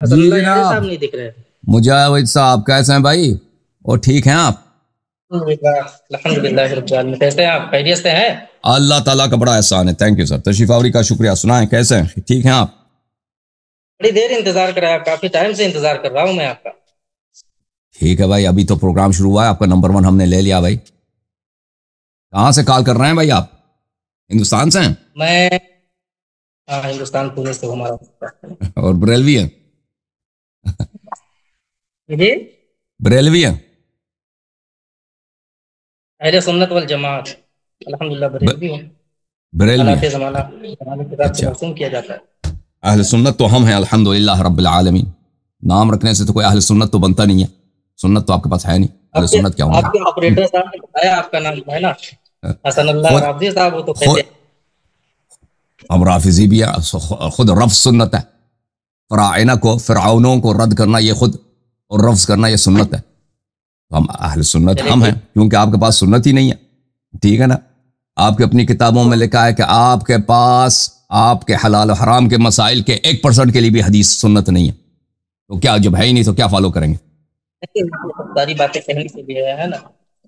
حسن جی اللہ یاری جناب، صاحب نہیں دکھ رہے. مجاہد صاحب کیسے ہیں بھائی؟ اور ٹھیک ہیں آپ؟ الحمد للہ رب العالمین. کیسے ہیں آپ؟ خیریت سے ہیں؟ اللہ تعالیٰ کا بڑا احسان ہے. Thank you sir. تشریف آوری کا شکریہ. سنائیں کیسے ہیں؟ ٹھیک ہیں آپ؟ بڑی دیر انتظار کر رہا ہے. کافی ٹائم سے انتظار کر رہا ہوں میں آپ کا. ٹھیک ہے بھائی، ابھی تو پروگرام شروع ہوا ہے. آپ کا نمبر 1 ہم نے لے لیا بھائی. کہاں سے کال کر رہے ہیں بھائی آپ؟ ہندوستان سے ہیں؟ میں ہندوستان پونے سے ہوں. ہمارا اور بریلوی ہیں؟ جی بریلوی ہیں؟ اہل سنت والجماعت الحمد للہ بریلوی ہوں. بریلوی حالات ہیں؟ زمانہ زمانے کے حساب سے اچھا، موسوم کیا جاتا ہے. اہل سنت تو ہم ہیں الحمدللہ رب العالمین. نام رکھنے سے تو کوئی اہل سنت تو بنتا نہیں ہے. سنت تو آپ کے پاس ہے نہیں. اہل سنت کیا ہوں آپ کے آپریٹر صاحب نے بتایا آپ کا نام ہے نا حسن اللہ خود رافضی صاحب. وہ تو خود کہتے ہم رافضی بھی ہیں. خود رفض سنت ہے. فرعونہ کو، فرعونوں کو رد کرنا یہ خود، اور رفض کرنا یہ سنت ہے. تو ہم اہل سنت ہم ہیں، کیونکہ آپ کے پاس سنت ہی نہیں ہے. ٹھیک ہے نا؟ آپ کی اپنی کتابوں میں لکھا ہے کہ آپ کے پاس آپ کے حلال و حرام کے مسائل کے 1% کے لیے بھی حدیث سنت نہیں ہے. تو کیا جب ہے ہی نہیں تو کیا فالو کریں گے؟ ساری باتیں کہنے سے بھی ہے نا.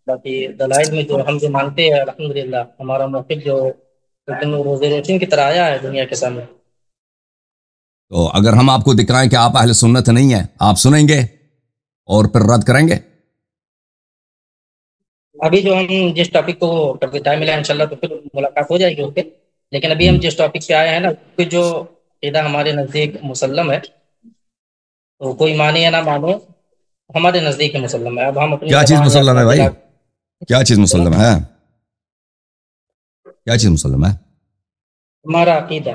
باقی دلائل میں جو ہم جو مانتے ہیں الحمدللہ ہمارا موقف جو روزے روشن کی طرح آیا ہے دنیا کے سامنے. تو اگر ہم آپ کو دکھائیں کہ آپ اہل سنت نہیں ہیں، آپ سنیں گے اور پھر رد کریں گے؟ ابھی جو ہم جس ٹاپک کو کبھی ٹائم ملا انشاءاللہ تو پھر ملاقات ہو جائے گی. اوکے، لیکن ابھی ہم جس ٹاپک پہ آئے ہیں نا کہ جو عقیدہ ہمارے نزدیک مسلم ہے، تو کوئی مانے یا نہ مانے ہمارے نزدیک مسلم ہے. اب ہم اپنی کیا چیز زبان یا مسلم اپنا ہے بھائی؟ دل کیا چیز مسلم ہے؟ کیا چیز مسلم ہے؟ ہمارا عقیدہ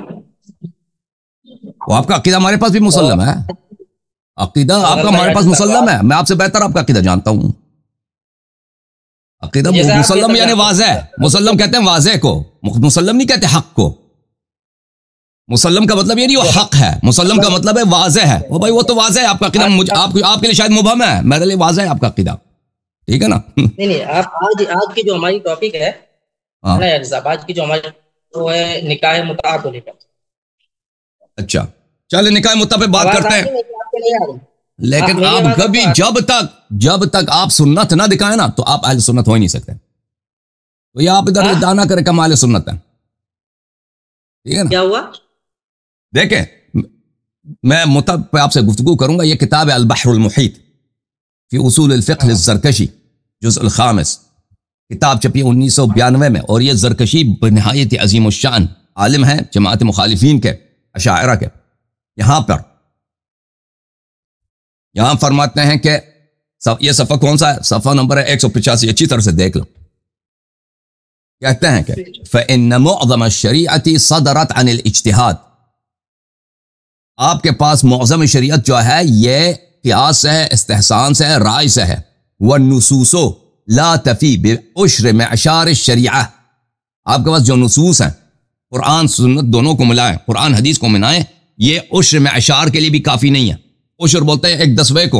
وہ آپ کا عقیدہ ہمارے پاس بھی مسلم ہے. عقیدہ آپ کا ہمارے پاس مسلم ہے. میں آپ سے بہتر آپ کا عقیدہ جانتا ہوں. عقیدہ مسلم یعنی واضح. مسلم کہتے ہیں واضح کو، مسلم نہیں کہتے حق کو. مسلم کا مطلب یہ نہیں وہ حق ہے. مسلم کا مطلب ہے واضح ہے. وہ بھائی وہ تو واضح ہے آپ کا عقیدہ. آپ کے لیے شاید مبہم ہے، میرے لیے واضح ہے آپ کا عقیدہ. ٹھیک ہے نا؟ نہیں آپ آج کی جو ہماری ٹاپک ہے نا یار صاحب، آج کی جو ہماری وہ ہے نکاح متعہ کو لے کر. اچھا چلے نکاح متعہ پہ بات کرتے ہیں. ہیں. لیکن آپ کبھی جب تک آپ سنت نہ دکھائیں نا تو آپ اہل سنت ہو ہی نہیں سکتے. تو یہ آپ ادھر ادعا نہ کریں کہ ہم اہل سنت ہیں. ٹھیک ہے نا؟ کیا ہوا؟ دیکھیں میں متعہ پہ آپ سے گفتگو کروں گا. یہ کتاب ہے البحر المحیط فی اصول الفقہ للزرکشی جزء الخامس. کتاب چھپی 1992 میں. اور یہ زرکشی بنہایت عظیم الشان عالم ہے جماعت مخالفین کے، اشاعرہ کے. یہاں فرماتے ہیں کہ یہ صفحہ کون سا ہے؟ صفحہ نمبر ہے 185. اچھی طرح سے دیکھ لو. کہتے ہیں کہ فَإِنَّ مُعْظَمَ الشَّرِيعَةِ صَدَرَتْ عَنِ الْاجْتِهَادِ. آپ کے پاس معظم شریعت جو ہے یہ قیاس سے ہے، استحسان سے ہے، رائے سے ہے. وَالنُّصُوصُ لَا تَفِي بِعُشْرِ مِعْشَارِ الشَّرِيعَةِ. آپ کے پاس جو نصوص ہیں، قرآن سنت دونوں کو ملائیں، قرآن حدیث کو ملائیں، یہ عشر معشار کے لیے بھی کافی نہیں ہے. عشر بولتے ہیں 1/10 کو.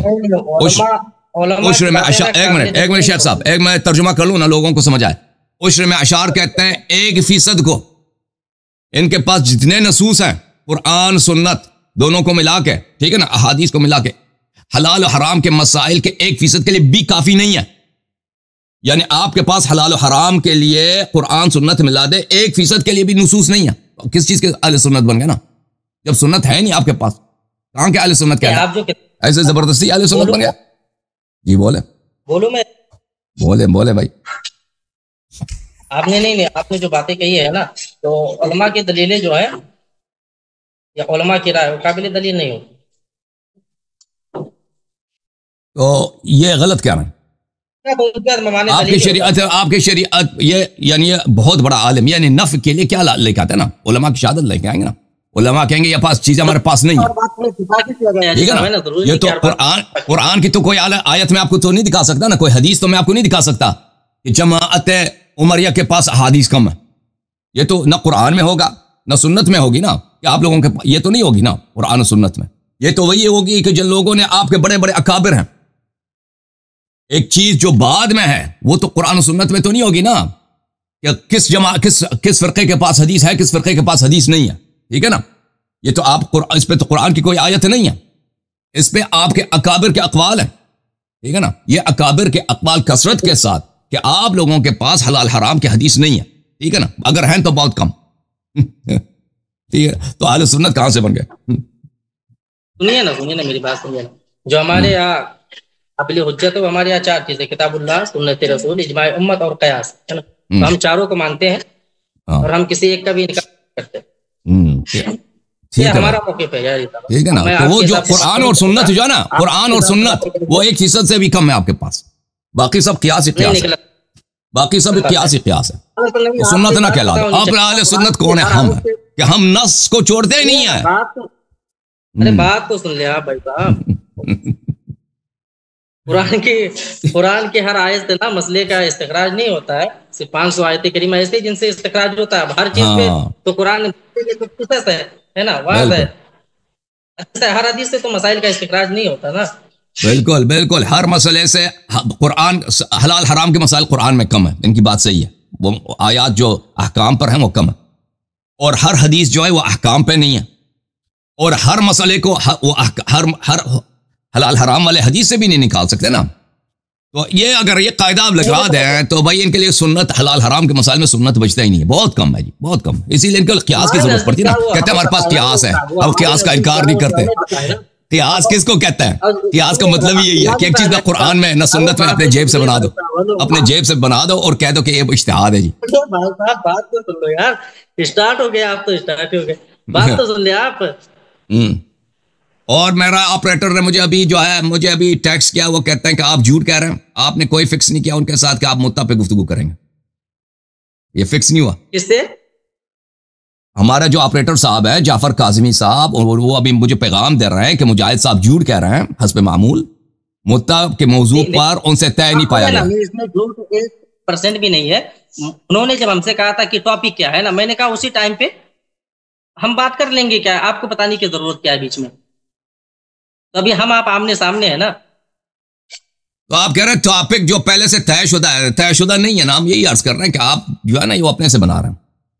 عشر معشار، ایک منٹ شیخ صاحب، میں ترجمہ کر لوں نا لوگوں کو سمجھ آئے. عشر معشار کہتے ہیں 1% کو. ان کے پاس جتنے نصوص ہیں قرآن سنت دونوں کو ملا کے، ٹھیک ہے نا، احادیث کو ملا کے، حلال و حرام کے مسائل کے 1% کے لیے بھی کافی نہیں ہے. یعنی آپ کے پاس حلال و حرام کے لیے قرآن سنت ملا دے، 1% کے لیے بھی نصوص نہیں ہے. کس چیز کے اہل سنت بن گئے نا؟ جب سنت ہے نہیں آپ کے پاس، کہاں کے اہل سنت کیا ہے؟ ایسے زبردستی اہل سنت بن گیا. جی بولے بولے بھائی. آپ نے نہیں آپ نے جو باتیں کہی ہے نا، تو علماء کی دلیلیں جو ہے یا علماء کی رائے قابل دلیل نہیں ہوتی. تو یہ غلط کیا ہے؟ آپ کی شریعت یہ یعنی یہ بہت بڑا عالم، یعنی نفع کے لیے کیا لے کے آتے ہیں نا، علماء کی شہادت لے کے آئیں گے نا. علماء کہیں گے یہ پاس چیزیں ہمارے پاس نہیں ہے. ٹھیک ہے نا؟ یہ تو قرآن کی تو کوئی آیت میں آپ کو تو نہیں دکھا سکتا نا، کوئی حدیث تو میں آپ کو نہیں دکھا سکتا کہ جماعت عمریہ کے پاس احادیث کم ہے. یہ تو نہ قرآن میں ہوگا نہ سنت میں ہوگی نا، کہ آپ لوگوں کے یہ تو نہیں ہوگی نا قرآن و سنت میں. یہ تو وہی ہوگی کہ جن لوگوں نے آپ کے بڑے بڑے اکابر ہیں. ایک چیز جو بعد میں ہے وہ تو قرآن و سنت میں تو نہیں ہوگی نا، کہ کس فرقے کے پاس حدیث ہے، کس فرقے کے پاس حدیث نہیں ہے. ٹھیک ہے نا؟ یہ تو آپ اس پہ تو قرآن کی کوئی آیت نہیں ہے. اس پہ آپ کے اکابر کے اقوال ہیں، ٹھیک ہے نا، یہ اکابر کے اقوال کثرت کے ساتھ کہ آپ لوگوں کے پاس حلال حرام کی حدیث نہیں ہے، ٹھیک ہے نا، اگر ہیں تو بہت کم ٹھیک ہے، تو اہل سنت کہاں سے بن گئے؟ سنیے نا میری بات سنیے نا، جو ہمارے یہاں قابل حجت ہے، ہمارے یہاں 4 چیزیں، کتاب اللہ، سنت رسول، اجماع امت اور قیاس، ہے نا، تو ہم چاروں کو مانتے ہیں اور ہم کسی ایک کا بھی انکار نہیں کرتے، ٹھیک ہے ہمارا موقف ہے یار، ٹھیک ہے نا، تو وہ جو قرآن اور سنت جو ہے نا، قرآن اور سنت وہ 1% سے بھی کم ہے آپ کے پاس، باقی سب قیاس ہی قیاس ہے، باقی سب قیاس ہی قیاس ہے، تو سنت نہ کہلا دو۔ آپ اہل سنت کون ہے؟ ہم ہیں کہ ہم نص کو چھوڑتے ہی نہیں ہیں۔ ارے بات تو سن لیا بھائی صاحب، قرآن کی ہر آیت سے نا مسئلے کا استخراج نہیں ہوتا ہے، صرف 500 آیت کریمہ ایسے جن سے استخراج ہوتا ہے، ہر چیز پہ تو قرآن ہے نا، واضح ہے، ہر حدیث سے تو مسائل کا استخراج نہیں ہوتا نا۔ بالکل بالکل، ہر مسئلے سے قرآن، حلال حرام کے مسائل قرآن میں کم ہے، ان کی بات صحیح ہے، وہ آیات جو احکام پر ہیں وہ کم ہے، اور ہر حدیث جو ہے وہ احکام پہ نہیں ہے، اور ہر مسئلے کو وہ ہر حلال حرام والے حدیث سے بھی نہیں نکال سکتے نا۔ تو یہ اگر یہ قاعدہ آپ لگا دیں تو بھائی ان کے لیے سنت، حلال حرام کے مسائل میں سنت بچتا ہی نہیں ہے، بہت کم ہے جی، بہت کم، اسی لیے ان کو قیاس کی ضرورت پڑتی ہے نا، کہتے ہیں ہمارے پاس قیاس ہے، اب قیاس کا انکار نہیں کرتے۔ قیاس کس کو کہتا ہے؟ قیاس کا مطلب یہی ہے کہ ایک چیز نہ قرآن میں نہ سنت میں اپنے جیب سے بنا دو، اپنے جیب سے بنا دو اور کہہ دو کہ یہ اجتہاد ہے جی۔ بات تو سن لو یار، اسٹارٹ ہو گیا، آپ تو اسٹارٹ ہو گئے، بات تو سن لیا آپ۔ اور میرا آپریٹر نے مجھے ابھی ٹیکسٹ کیا، وہ کہتے ہیں کہ آپ جھوٹ کہہ رہے ہیں، آپ نے کوئی فکس نہیں کیا ان کے ساتھ کہ آپ مدعا پہ گفتگو کریں گے، یہ فکس نہیں ہوا۔ کس سے؟ ہمارا جو آپریٹر صاحب ہے جعفر کاظمی صاحب، وہ ابھی مجھے پیغام دے رہے ہیں کہ مجاہد صاحب جھوٹ کہہ رہے ہیں حسب معمول، مدعا کے موضوع پر ان سے طے نہیں پایا گیا۔ اس میں جھوٹ 1% بھی نہیں ہے، انہوں نے جب ہم سے کہا تھا کہ ٹاپک کیا ہے نا، میں نے کہا اسی ٹائم پہ ہم بات کر لیں گے، کیا آپ کو بتانے کی ضرورت کیا ہے بیچ میں، تو ابھی ہم آپ آمنے سامنے ہیں نا۔ تو آپ کہہ رہے ہیں ٹاپک جو پہلے سے طے شدہ ہے، طے شدہ نہیں ہے نا، ہم یہی عرض کر رہے ہیں کہ آپ جو ہے نا وہ اپنے سے بنا رہے ہیں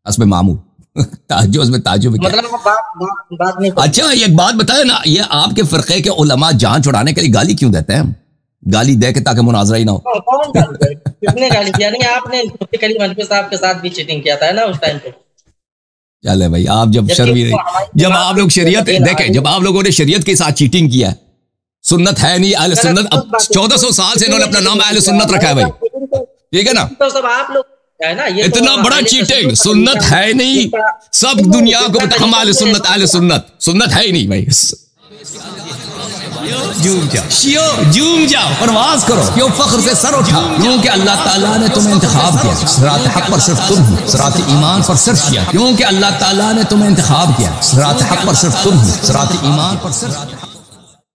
حسب معمول، اس میں تعجب کیا؟ بات نہیں۔ اچھا ایک بات بتائیں نا، یہ آپ کے فرقے کے علماء جان چھڑانے کے لیے گالی کیوں دیتے ہیں؟ گالی دے کے تاکہ مناظرہ ہی نہ ہو۔ کس نے گالی دیا؟ نہیں، آپ نے کریم حنفی صاحب کے ساتھ بھی چیٹنگ کیا تھا نا اس ٹائم پہ۔ چلے بھائی، آپ جب آپ لوگ شریعت دیکھیں، جب آپ لوگوں نے شریعت کے ساتھ چیٹنگ کیا ہے، سنت ہے نہیں اہل سنت، اب 1400 سال سے انہوں نے اپنا نام اہل سنت رکھا ہے بھائی، ٹھیک ہے نا، تو سب آپ لوگ اتنا بڑا چیٹنگ، سنت ہے نہیں، سب دنیا کو پتا ہم اہل سنت ہے ہی نہیں بھائی۔ جوم جاؤ، پرواز کرو، کیوں فخر سے سر اٹھا، کیونکہ اللہ تعالیٰ نے تمہیں انتخاب کیا، صراط حق پر صرف تم ہو، صراط ایمان پر صرف کیا، کیونکہ اللہ تعالیٰ نے تمہیں انتخاب کیا، صراط حق پر صرف تم ہو، صراط ایمان پر صرف